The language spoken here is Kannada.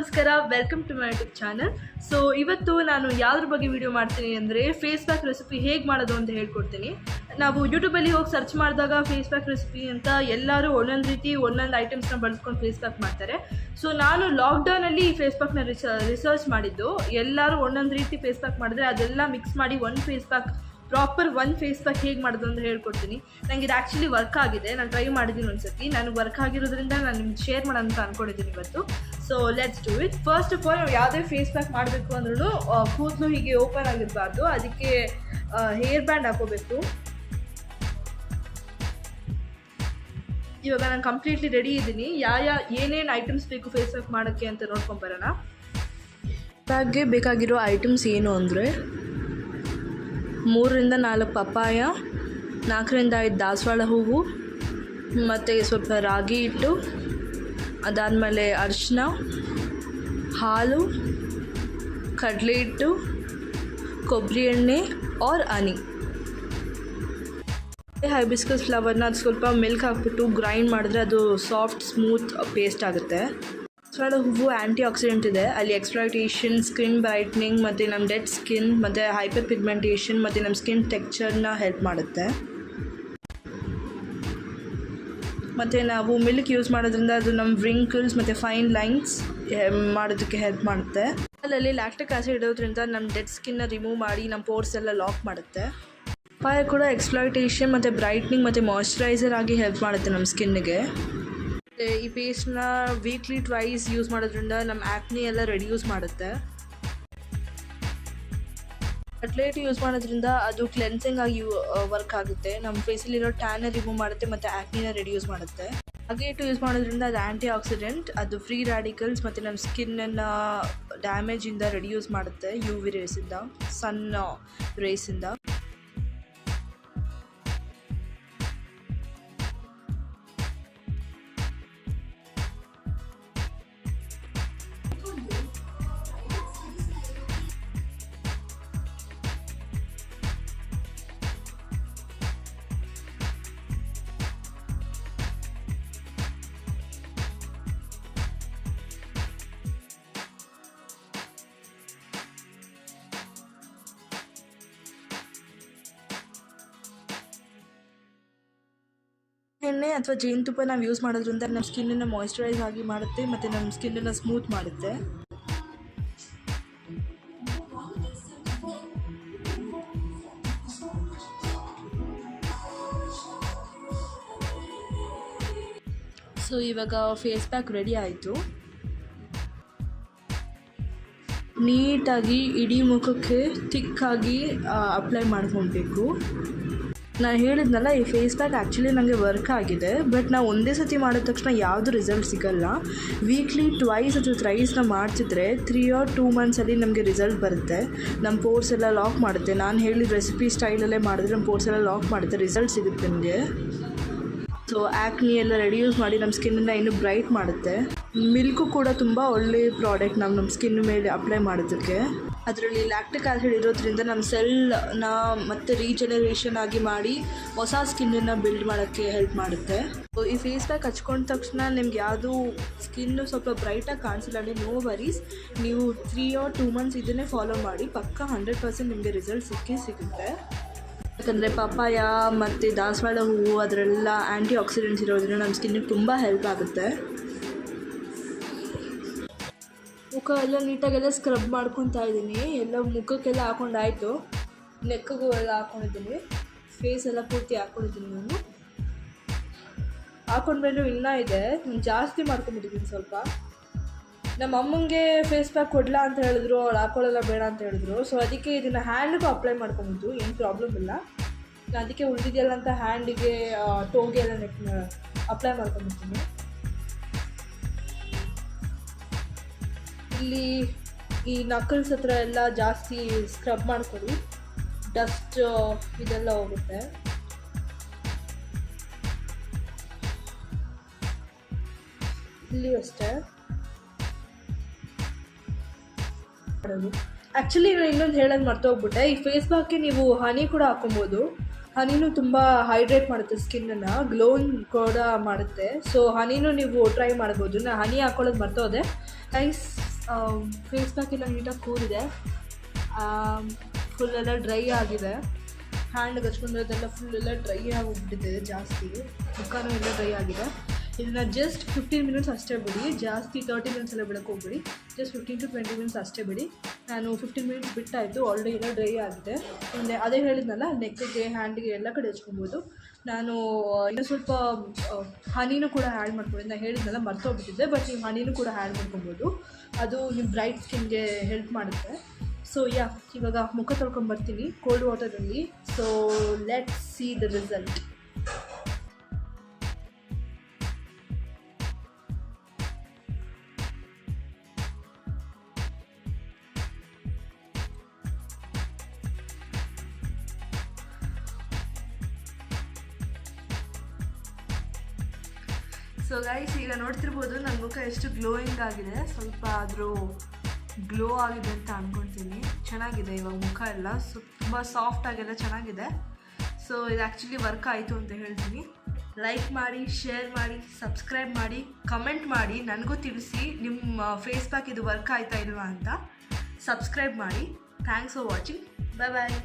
ನಮಸ್ಕಾರ, welcome to my YouTube channel. So ಇವತ್ತು ನಾನು ಯಾವುದ್ರ ಬಗ್ಗೆ ವಿಡಿಯೋ ಮಾಡ್ತೀನಿ ಅಂದರೆ ಫೇಸ್ ಪ್ಯಾಕ್ ರೆಸಿಪಿ ಹೇಗೆ ಮಾಡೋದು ಅಂತ ಹೇಳ್ಕೊಡ್ತೀನಿ. ನಾವು ಯೂಟ್ಯೂಬಲ್ಲಿ ಹೋಗಿ ಸರ್ಚ್ ಮಾಡಿದಾಗ ಫೇಸ್ ಪ್ಯಾಕ್ ರೆಸಿಪಿ ಅಂತ ಎಲ್ಲರೂ ಒಂದೊಂದು ರೀತಿ ಒಂದೊಂದು ಐಟಮ್ಸ್ನ ಬಳಸ್ಕೊಂಡು ಫೇಸ್ ಪ್ಯಾಕ್ ಮಾಡ್ತಾರೆ. ಸೊ ನಾನು ಲಾಕ್ಡೌನಲ್ಲಿ ಈ ಫೇಸ್ ಪ್ಯಾಕ್ನ ರಿಸರ್ಚ್ ಮಾಡಿದ್ದು. ಎಲ್ಲರೂ ಒಂದೊಂದು ರೀತಿ ಫೇಸ್ ಪ್ಯಾಕ್ ಮಾಡಿದ್ರೆ ಅದೆಲ್ಲ ಮಿಕ್ಸ್ ಮಾಡಿ ಒಂದು ಫೇಸ್ ಪ್ಯಾಕ್, ಪ್ರಾಪರ್ ಒಂದು ಫೇಸ್ ಪ್ಯಾಕ್ ಹೇಗೆ ಮಾಡೋದು ಅಂತ ಹೇಳ್ಕೊಡ್ತೀನಿ. ನನಗೆ ಇದು ಆ್ಯಕ್ಚುಲಿ ವರ್ಕ್ ಆಗಿದೆ, ನಾನು ಟ್ರೈ ಮಾಡಿದ್ದೀನಿ ಒಂದ್ಸತಿ. ನನಗೆ ವರ್ಕ್ ಆಗಿರೋದ್ರಿಂದ ನಾನು ನಿಮ್ಗೆ ಶೇರ್ ಮಾಡೋಣ ಅಂತ ಅಂದ್ಕೊಂಡಿದ್ದೀನಿ ಇವತ್ತು. So let's do it. First of all ನಾವು ಯಾವುದೇ ಫೇಸ್ ಪ್ಯಾಕ್ ಮಾಡಬೇಕು ಅಂದ್ರೂ ಕೂದಲು ಹೀಗೆ ಓಪನ್ ಆಗಿರಬಾರ್ದು. ಅದಕ್ಕೆ ಹೇರ್ ಬ್ಯಾಂಡ್ ಹಾಕೋಬೇಕು. ಇವಾಗ ನಾನು ಕಂಪ್ಲೀಟ್ಲಿ ರೆಡಿ ಇದ್ದೀನಿ. ಏನೇನು ಐಟಮ್ಸ್ ಬೇಕು ಫೇಸ್ ಪ್ಯಾಕ್ ಮಾಡೋಕ್ಕೆ ಅಂತ ನೋಡ್ಕೊಂಬರೋಣ. ಪ್ಯಾಕ್ಗೆ ಬೇಕಾಗಿರೋ ಐಟಮ್ಸ್ ಏನು ಅಂದರೆ 3 ರಿಂದ 4 ಪಪ್ಪಾಯ, 4 ರಿಂದ 5 ದಾಸವಾಳ ಹೂವು, ಮತ್ತು ಸ್ವಲ್ಪ ರಾಗಿ ಹಿಟ್ಟು, ಅದಾದಮೇಲೆ ಅರಿಶಿನ, ಹಾಲು, ಕಡಲೆ ಹಿಟ್ಟು, ಕೊಬ್ಬರಿ ಎಣ್ಣೆ ಆರ್ ಹನಿ. ಹೈಬಿಸ್ಕಸ್ ಫ್ಲವರ್ನ ಅದು ಸ್ವಲ್ಪ ಮಿಲ್ಕ್ ಹಾಕ್ಬಿಟ್ಟು ಗ್ರೈಂಡ್ ಮಾಡಿದ್ರೆ ಅದು ಸಾಫ್ಟ್ ಸ್ಮೂತ್ ಪೇಸ್ಟ್ ಆಗುತ್ತೆ. ದಾಸವಾಳ ಹೂವು ಆ್ಯಂಟಿ ಆಕ್ಸಿಡೆಂಟ್ ಇದೆ. ಅಲ್ಲಿ ಎಕ್ಸ್ಪ್ಲಾಯ್ಟೇಷನ್, ಸ್ಕಿನ್ ಬ್ರೈಟ್ನಿಂಗ್ ಮತ್ತು ನಮ್ಮ ಡೆಡ್ ಸ್ಕಿನ್ ಮತ್ತು ಹೈಪರ್ ಪಿಗ್ಮೆಂಟೇಷನ್ ಮತ್ತು ನಮ್ಮ ಸ್ಕಿನ್ ಟೆಕ್ಸ್ಚರ್ನ ಹೆಲ್ಪ್ ಮಾಡುತ್ತೆ. ಮತ್ತು ನಾವು ಮಿಲ್ಕ್ ಯೂಸ್ ಮಾಡೋದ್ರಿಂದ ಅದು ನಮ್ಮ ವ್ರಿಂಕಲ್ಸ್ ಮತ್ತು ಫೈನ್ ಲೈನ್ಸ್ ಮಾಡೋದಕ್ಕೆ ಹೆಲ್ಪ್ ಮಾಡುತ್ತೆ. ಅದರಲ್ಲಿ ಲ್ಯಾಕ್ಟಿಕ್ ಆ್ಯಸಿಡ್ ಇರೋದ್ರಿಂದ ನಮ್ಮ ಡೆಡ್ ಸ್ಕಿನ್ನ ರಿಮೂವ್ ಮಾಡಿ ನಮ್ಮ ಪೋರ್ಸ್ ಎಲ್ಲ ಲಾಕ್ ಮಾಡುತ್ತೆ. ಪಪ್ಪಾಯ ಕೂಡ ಎಕ್ಸ್ಪ್ಲಾಯ್ಟೇಷನ್ ಮತ್ತು ಬ್ರೈಟ್ನಿಂಗ್ ಮತ್ತು ಮಾಯ್ಶ್ಚರೈಸರ್ ಆಗಿ ಹೆಲ್ಪ್ ಮಾಡುತ್ತೆ ನಮ್ಮ ಸ್ಕಿನ್ನಿಗೆ. ಈ ಪೇಸ್ಟ್ನ ವೀಕ್ಲಿ ಟ್ವೈಸ್ ಯೂಸ್ ಮಾಡೋದ್ರಿಂದ ನಮ್ಮ ಆ್ಯಕ್ನಿ ಎಲ್ಲ ರೆಡ್ಯೂಸ್ ಮಾಡುತ್ತೆ. ಕಟ್ಲೇಟ್ ಯೂಸ್ ಮಾಡೋದ್ರಿಂದ ಅದು ಕ್ಲೆನ್ಸಿಂಗ್ ಆಗಿ ವರ್ಕ್ ಆಗುತ್ತೆ. ನಮ್ಮ ಫೇಸಲ್ಲಿರೋ ಟ್ಯಾನ್ನ ರಿಮೂವ್ ಮಾಡುತ್ತೆ ಮತ್ತು ಆ್ಯಕ್ನಿನ ರೆಡ್ಯೂಸ್ ಮಾಡುತ್ತೆ. ಹಾಗೆ ಹಿಟ್ಟು ಯೂಸ್ ಮಾಡೋದ್ರಿಂದ ಅದು ಆ್ಯಂಟಿ ಆಕ್ಸಿಡೆಂಟ್, ಅದು ಫ್ರೀ ರ್ಯಾಡಿಕಲ್ಸ್ ಮತ್ತು ನಮ್ಮ ಸ್ಕಿನ್ನನ್ನು ಡ್ಯಾಮೇಜಿಂದ ರೆಡ್ಯೂಸ್ ಮಾಡುತ್ತೆ, ಯು ವಿ ರೇಸಿಂದ, ಸನ್ ರೇಸಿಂದ. ಎಣ್ಣೆ ಅಥವಾ ಜೇನುತುಪ್ಪ ನಾವು ಯೂಸ್ ಮಾಡೋದ್ರಿಂದ ನಮ್ಮ ಸ್ಕಿನ್ನನ್ನು ಮಾಯ್ಶ್ಚರೈಸ್ ಆಗಿ ಮಾಡುತ್ತೆ ಮತ್ತು ನಮ್ಮ ಸ್ಕಿನ್ನನ್ನು ಸ್ಮೂತ್ ಮಾಡುತ್ತೆ. ಸೊ ಇವಾಗ ಫೇಸ್ ಪ್ಯಾಕ್ ರೆಡಿ ಆಯಿತು. ನೀಟಾಗಿ ಇಡೀ ಮುಖಕ್ಕೆ ಥಿಕ್ಕಾಗಿ ಅಪ್ಲೈ ಮಾಡ್ಕೊಬೇಕು. ನಾನು ಹೇಳಿದ್ನಲ್ಲ, ಈ ಫೇಸ್ ಪ್ಯಾಕ್ ಆ್ಯಕ್ಚುಲಿ ನನಗೆ ವರ್ಕ್ ಆಗಿದೆ. ಬಟ್ ನಾವು ಒಂದೇ ಸತಿ ಮಾಡಿದ ತಕ್ಷಣ ಯಾವುದು ರಿಸಲ್ಟ್ ಸಿಗೋಲ್ಲ. ವೀಕ್ಲಿ ಟ್ವೈಸ್ ಅಥವಾ ಥ್ರೈಸ್ನ ಮಾಡ್ತಿದ್ರೆ 3 or 2 ಮಂತ್ಸಲ್ಲಿ ನಮಗೆ ರಿಸಲ್ಟ್ ಬರುತ್ತೆ. ನಮ್ಮ ಪೋರ್ಸ್ ಎಲ್ಲ ಲಾಕ್ ಮಾಡುತ್ತೆ. ನಾನು ಹೇಳಿದ ರೆಸಿಪಿ ಸ್ಟೈಲಲ್ಲೇ ಮಾಡಿದ್ರೆ ನಮ್ಮ ಪೋರ್ಸ್ ಎಲ್ಲ ಲಾಕ್ ಮಾಡುತ್ತೆ, ರಿಸಲ್ಟ್ ಸಿಗುತ್ತೆ ನಮಗೆ. ಸೊ ಆ್ಯಕ್ನಿ ಎಲ್ಲ ರೆಡ್ಯೂಸ್ ಮಾಡಿ ನಮ್ಮ ಸ್ಕಿನ್ನನ್ನು ಇನ್ನೂ ಬ್ರೈಟ್ ಮಾಡುತ್ತೆ. ಮಿಲ್ಕು ಕೂಡ ತುಂಬ ಒಳ್ಳೆಯ ಪ್ರಾಡಕ್ಟ್ ನಮ್ಮ ಸ್ಕಿನ್ ಮೇಲೆ ಅಪ್ಲೈ ಮಾಡೋದಕ್ಕೆ. ಅದರಲ್ಲಿ ಲ್ಯಾಕ್ಟಿಕ್ ಆ್ಯಸಿಡ್ ಇರೋದ್ರಿಂದ ನಮ್ಮ ಸೆಲ್ನ ಮತ್ತೆ ರೀಜನರೇಷನ್ ಆಗಿ ಮಾಡಿ ಹೊಸ ಸ್ಕಿನ್ನನ್ನು ಬಿಲ್ಡ್ ಮಾಡೋಕ್ಕೆ ಹೆಲ್ಪ್ ಮಾಡುತ್ತೆ. ಈ ಫೇಸ್ ಪ್ಯಾಕ್ ಹಚ್ಕೊಂಡ ತಕ್ಷಣ ನಿಮ್ಗೆ ಯಾವುದು ಸ್ಕಿನ್ನು ಸ್ವಲ್ಪ ಬ್ರೈಟಾಗಿ ಕಾಣಿಸಿಲ್ಲ ಅಂದರೆ ನೋ ವರೀಸ್. ನೀವು 3 or 2 ಮಂತ್ಸ್ ಇದನ್ನೇ ಫಾಲೋ ಮಾಡಿ, ಪಕ್ಕ 100% ನಿಮಗೆ ರಿಸಲ್ಟ್ ಸಿಗುತ್ತೆ. ಯಾಕಂದರೆ ಪಪ್ಪಾಯ ಮತ್ತು ದಾಸವಾಳ ಹೂವು ಅದರೆಲ್ಲ ಆ್ಯಂಟಿ ಆಕ್ಸಿಡೆಂಟ್ಸ್ ಇರೋದ್ರಿಂದ ನಮ್ಮ ಸ್ಕಿನ್ನಿಗೆ ತುಂಬ ಹೆಲ್ಪ್ ಆಗುತ್ತೆ. ಮುಖ ಎಲ್ಲ ನೀಟಾಗೆಲ್ಲ ಸ್ಕ್ರಬ್ ಮಾಡ್ಕೊತಾ ಇದ್ದೀನಿ. ಎಲ್ಲ ಮುಖಕ್ಕೆಲ್ಲ ಹಾಕೊಂಡಾಯಿತು, ನೆಕ್ಕಿಗೂ ಎಲ್ಲ ಹಾಕ್ಕೊಂಡಿದ್ದೀನಿ, ಫೇಸ್ ಎಲ್ಲ ಪೂರ್ತಿ ಹಾಕ್ಕೊಂಡಿದ್ದೀನಿ. ನಾನು ಹಾಕೊಂಡ್ಮೇಲೂ ಇನ್ನೂ ಇದೆ, ಜಾಸ್ತಿ ಮಾಡ್ಕೊಂಬಿಟ್ಟಿದ್ದೀನಿ ಸ್ವಲ್ಪ. ನಮ್ಮ ಅಮ್ಮಂಗೆ ಫೇಸ್ ಪ್ಯಾಕ್ ಕೊಡಲ ಅಂತ ಹೇಳಿದ್ರು, ಅವ್ರು ಹಾಕೊಳ್ಳಲ್ಲ ಬೇಡ ಅಂತ ಹೇಳಿದ್ರು. ಸೊ ಅದಕ್ಕೆ ಇದನ್ನು ಹ್ಯಾಂಡ್ಗೂ ಅಪ್ಲೈ ಮಾಡ್ಕೊಂಬಿಟ್ಟು ಏನು ಪ್ರಾಬ್ಲಮ್ ಇಲ್ಲ. ಅದಕ್ಕೆ ಉಳಿದಿದೆಯಲ್ಲ ಅಂತ ಹ್ಯಾಂಡಿಗೆ, ಟೋಗೆ ಎಲ್ಲ ಅಪ್ಲೈ ಮಾಡ್ಕೊಂಬಿಡ್ತೀನಿ. ಇಲ್ಲಿ ಈ ನಕಲ್ಸ್ ಹತ್ರ ಎಲ್ಲ ಜಾಸ್ತಿ ಸ್ಕ್ರಬ್ ಮಾಡ್ಕೊಳ್ಳಿ, ಡಸ್ಟ್ ಇದೆಲ್ಲ ಹೋಗುತ್ತೆ. ಇಲ್ಲಿ ಅಷ್ಟೇ ಮಾಡೋದು. ಆ್ಯಕ್ಚುಲಿ ನಾನು ಇನ್ನೊಂದು ಹೇಳೋದು ಮರ್ತೋಗ್ಬಿಟ್ಟೆ. ಈ ಫೇಸ್ ಪ್ಯಾಕ್ಗೆ ನೀವು ಹನಿ ಕೂಡ ಹಾಕೊಬೋದು. ಹನಿನೂ ತುಂಬ ಹೈಡ್ರೇಟ್ ಮಾಡುತ್ತೆ, ಸ್ಕಿನ್ನನ್ನು ಗ್ಲೋಯಿಂಗ್ ಕೂಡ ಮಾಡುತ್ತೆ. ಸೊ ಹನಿನೂ ನೀವು ಟ್ರೈ ಮಾಡ್ಬೋದು. ನಾನು ಹನಿ ಹಾಕೊಳ್ಳೋದು ಮರ್ತೋದೆ. ಥ್ಯಾಂಕ್ಸ್ ಫೇಸ್ ಪ್ಯಾಕ್ ಎಲ್ಲ ನೀಟಾಗಿ ಕೂರಿದೆ, ಫುಲ್ಲೆಲ್ಲ ಡ್ರೈ ಆಗಿದೆ. ಹ್ಯಾಂಡ್ಗೆ ಹಚ್ಕೊಂಡಿರೋದೆಲ್ಲ ಫುಲ್ಲೆಲ್ಲ ಡ್ರೈ ಆಗೋಗ್ಬಿಟ್ಟಿದೆ, ಜಾಸ್ತಿ ಮುಖನೂ ಎಲ್ಲ ಡ್ರೈ ಆಗಿದೆ. ಇದನ್ನ ಜಸ್ಟ್ 15 ಮಿನಿಟ್ಸ್ ಅಷ್ಟೇ ಬಿಡಿ, ಜಾಸ್ತಿ 30 ಮಿನಿಟ್ಸ್ ಎಲ್ಲ ಬಿಡೋಕ್ಕೆ ಹೋಗ್ಬಿಡಿ. ಜಸ್ಟ್ 15 to 20 ಮಿನಿಟ್ಸ್ ಅಷ್ಟೇ ಬಿಡಿ. ನಾನು 15 ಮಿನಿಟ್ಸ್ ಬಿಟ್ಟಾಯಿತು, ಆಲ್ರೆಡಿ ಎಲ್ಲ ಡ್ರೈ ಆಗಿದೆ. ಮುಂದೆ ಅದೇ ಹೇಳಿದ್ನಲ್ಲ, ನೆಕ್ಗೆ ಹ್ಯಾಂಡಿಗೆ ಎಲ್ಲ ಕಡೆ ಹಚ್ಕೊಬೋದು. ನಾನು ಇನ್ನೂ ಸ್ವಲ್ಪ ಹನಿನೂ ಕೂಡ ಆ್ಯಡ್ ಮಾಡ್ಕೊಂಡಿದ್ದೆ. ನಾನು ಹೇಳಿದ್ನಲ್ಲ, ಮರ್ತೋಗ್ಬಿಟ್ಟಿದ್ದೆ. ಬಟ್ ನೀವು ಹನಿನೂ ಕೂಡ ಆ್ಯಡ್ ಮಾಡ್ಕೊಬೋದು, ಅದು ನಿಮ್ಮ ಬ್ರೈಟ್ ಸ್ಕಿನ್ಗೆ ಹೆಲ್ಪ್ ಮಾಡುತ್ತೆ. ಸೊ ಇವಾಗ ಮುಖ ತೊಳ್ಕೊಂಬರ್ತೀನಿ ಕೋಲ್ಡ್ ವಾಟರಲ್ಲಿ. So let's see the result. So guys, ಈಗ ನೋಡ್ತಿರ್ಬೋದು ನನ್ನ ಮುಖ ಎಷ್ಟು ಗ್ಲೋಯಿಂಗ್ ಆಗಿದೆ. ಸ್ವಲ್ಪ ಆದರೂ ಗ್ಲೋ ಆಗಿದೆ ಅಂತ ಅಂದ್ಕೊಳ್ತೀನಿ. ಚೆನ್ನಾಗಿದೆ ಇವಾಗ ಮುಖ ಎಲ್ಲ, ತುಂಬ ಸಾಫ್ಟ್ ಆಗೆಲ್ಲ ಚೆನ್ನಾಗಿದೆ. ಸೊ ಇದು ಆ್ಯಕ್ಚುಲಿ ವರ್ಕ್ ಆಯಿತು ಅಂತ ಹೇಳ್ತೀನಿ. ಲೈಕ್ ಮಾಡಿ, ಶೇರ್ ಮಾಡಿ, ಸಬ್ಸ್ಕ್ರೈಬ್ ಮಾಡಿ, ಕಮೆಂಟ್ ಮಾಡಿ, ನನಗೂ ತಿಳಿಸಿ ನಿಮ್ಮ ಫೇಸ್ ಪ್ಯಾಕ್ ಇದು ವರ್ಕ್ ಆಯ್ತಾ ಇಲ್ವಾ ಅಂತ. ಸಬ್ಸ್ಕ್ರೈಬ್ ಮಾಡಿ. Thanks for watching. Bye bye.